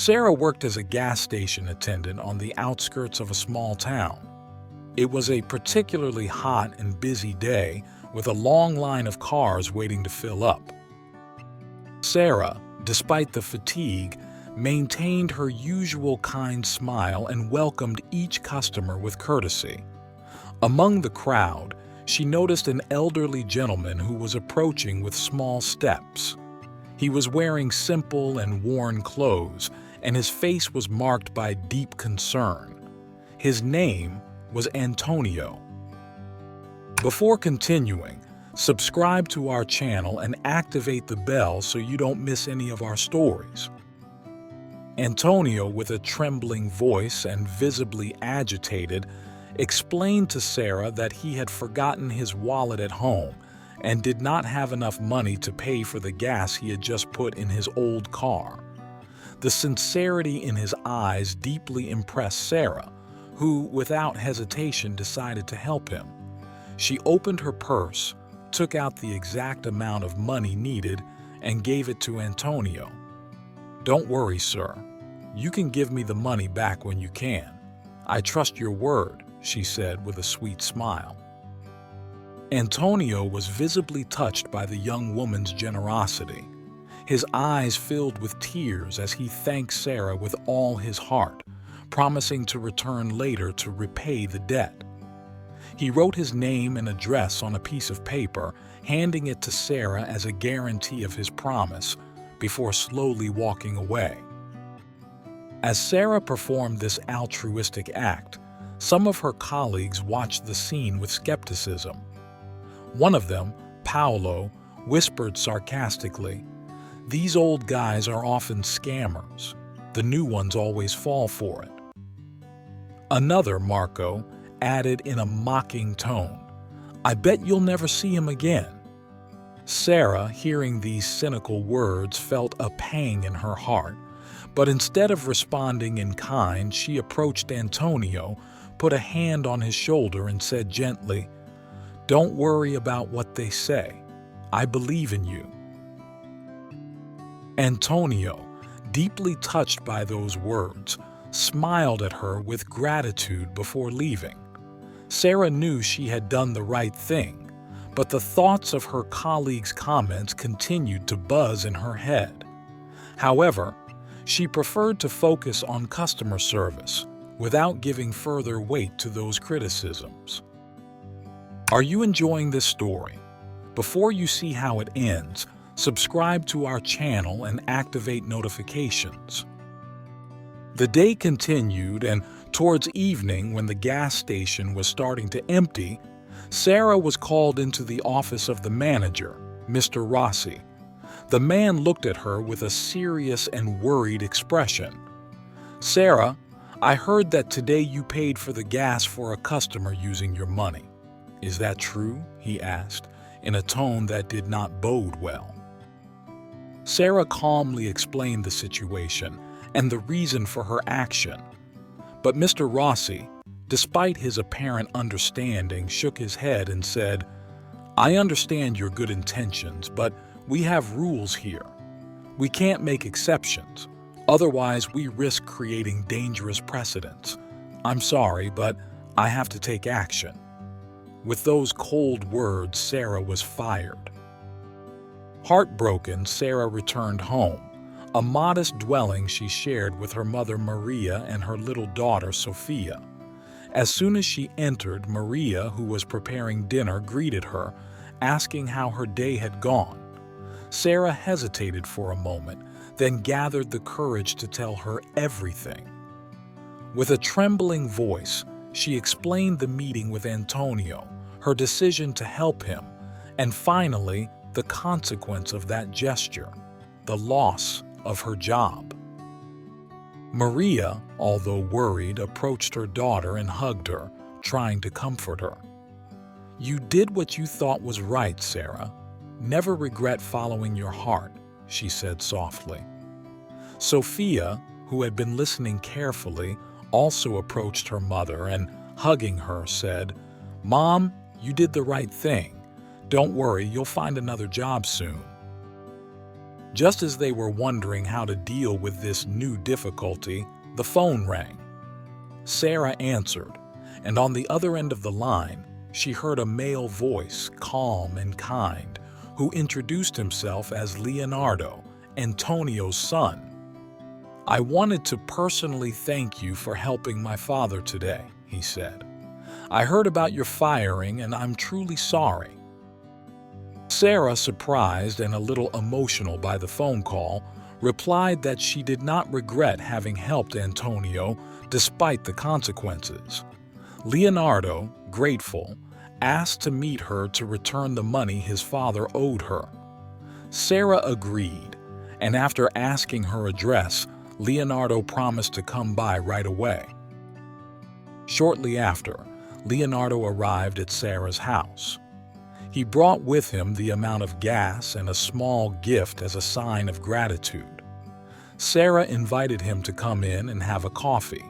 Sarah worked as a gas station attendant on the outskirts of a small town. It was a particularly hot and busy day with a long line of cars waiting to fill up. Sarah, despite the fatigue, maintained her usual kind smile and welcomed each customer with courtesy. Among the crowd, she noticed an elderly gentleman who was approaching with small steps. He was wearing simple and worn clothes, and his face was marked by deep concern. His name was Antonio. Before continuing, subscribe to our channel and activate the bell so you don't miss any of our stories. Antonio, with a trembling voice and visibly agitated, explained to Sarah that he had forgotten his wallet at home and did not have enough money to pay for the gas he had just put in his old car. The sincerity in his eyes deeply impressed Sarah, who, without hesitation, decided to help him. She opened her purse, took out the exact amount of money needed, and gave it to Antonio. "Don't worry, sir. You can give me the money back when you can. I trust your word," she said with a sweet smile. Antonio was visibly touched by the young woman's generosity. His eyes filled with tears as he thanked Sarah with all his heart, promising to return later to repay the debt. He wrote his name and address on a piece of paper, handing it to Sarah as a guarantee of his promise, before slowly walking away. As Sarah performed this altruistic act, some of her colleagues watched the scene with skepticism. One of them, Paolo, whispered sarcastically, "These old guys are often scammers. The new ones always fall for it." Another, Marco, added in a mocking tone, "I bet you'll never see him again." Sarah, hearing these cynical words, felt a pang in her heart, but instead of responding in kind, she approached Antonio, put a hand on his shoulder, and said gently, "Don't worry about what they say. I believe in you." Antonio, deeply touched by those words, smiled at her with gratitude before leaving. Sarah knew she had done the right thing, but the thoughts of her colleagues' comments continued to buzz in her head. However, she preferred to focus on customer service without giving further weight to those criticisms. Are you enjoying this story? Before you see how it ends, subscribe to our channel and activate notifications. The day continued, and towards evening, when the gas station was starting to empty, Sarah was called into the office of the manager, Mr. Rossi. The man looked at her with a serious and worried expression. "Sarah, I heard that today you paid for the gas for a customer using your money. Is that true?" he asked, in a tone that did not bode well. Sarah calmly explained the situation and the reason for her action. But Mr. Rossi, despite his apparent understanding, shook his head and said, "I understand your good intentions, but we have rules here. We can't make exceptions. Otherwise, we risk creating dangerous precedents. I'm sorry, but I have to take action." With those cold words, Sarah was fired. Heartbroken, Sarah returned home, a modest dwelling she shared with her mother Maria and her little daughter Sophia. As soon as she entered, Maria, who was preparing dinner, greeted her, asking how her day had gone. Sarah hesitated for a moment, then gathered the courage to tell her everything. With a trembling voice, she explained the meeting with Antonio, her decision to help him, and finally, the consequence of that gesture, the loss of her job. Maria, although worried, approached her daughter and hugged her, trying to comfort her. "You did what you thought was right, Sarah. Never regret following your heart," she said softly. Sophia, who had been listening carefully, also approached her mother and, hugging her, said, "Mom, you did the right thing. Don't worry, you'll find another job soon." Just as they were wondering how to deal with this new difficulty, the phone rang. Sarah answered, and on the other end of the line, she heard a male voice, calm and kind, who introduced himself as Leonardo, Antonio's son. "I wanted to personally thank you for helping my father today," he said. "I heard about your firing and I'm truly sorry." Sarah, surprised and a little emotional by the phone call, replied that she did not regret having helped Antonio despite the consequences. Leonardo, grateful, asked to meet her to return the money his father owed her. Sarah agreed, and after asking her address, Leonardo promised to come by right away. Shortly after, Leonardo arrived at Sarah's house. He brought with him the amount of gas and a small gift as a sign of gratitude. Sarah invited him to come in and have a coffee.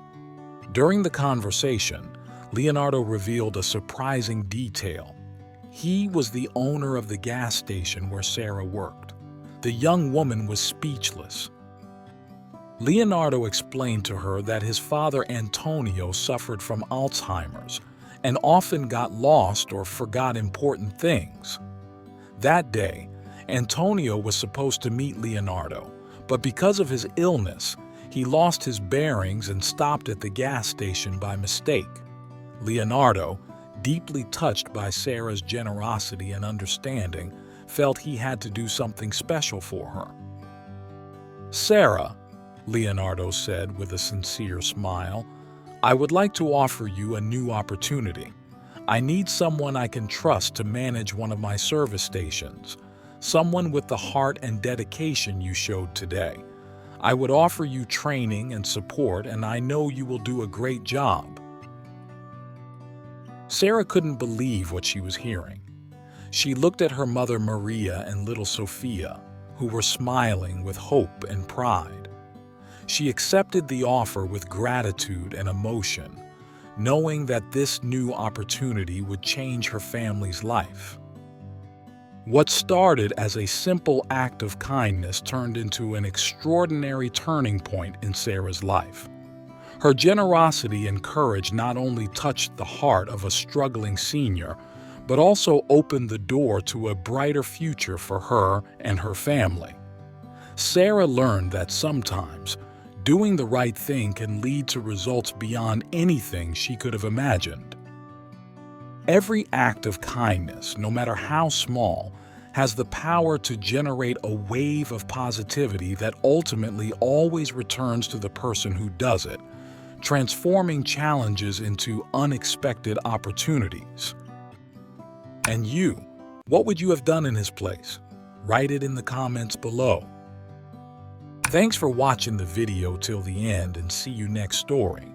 During the conversation, Leonardo revealed a surprising detail. He was the owner of the gas station where Sarah worked. The young woman was speechless. Leonardo explained to her that his father Antonio suffered from Alzheimer's and often got lost or forgot important things. That day, Antonio was supposed to meet Leonardo, but because of his illness, he lost his bearings and stopped at the gas station by mistake. Leonardo, deeply touched by Sarah's generosity and understanding, felt he had to do something special for her. "Sarah," Leonardo said with a sincere smile, "I would like to offer you a new opportunity. I need someone I can trust to manage one of my service stations, someone with the heart and dedication you showed today. I would offer you training and support, and I know you will do a great job." Sarah couldn't believe what she was hearing. She looked at her mother Maria and little Sophia, who were smiling with hope and pride. She accepted the offer with gratitude and emotion, knowing that this new opportunity would change her family's life. What started as a simple act of kindness turned into an extraordinary turning point in Sarah's life. Her generosity and courage not only touched the heart of a struggling senior, but also opened the door to a brighter future for her and her family. Sarah learned that sometimes doing the right thing can lead to results beyond anything she could have imagined. Every act of kindness, no matter how small, has the power to generate a wave of positivity that ultimately always returns to the person who does it, transforming challenges into unexpected opportunities. And you, what would you have done in his place? Write it in the comments below. Thanks for watching the video till the end, and see you next story.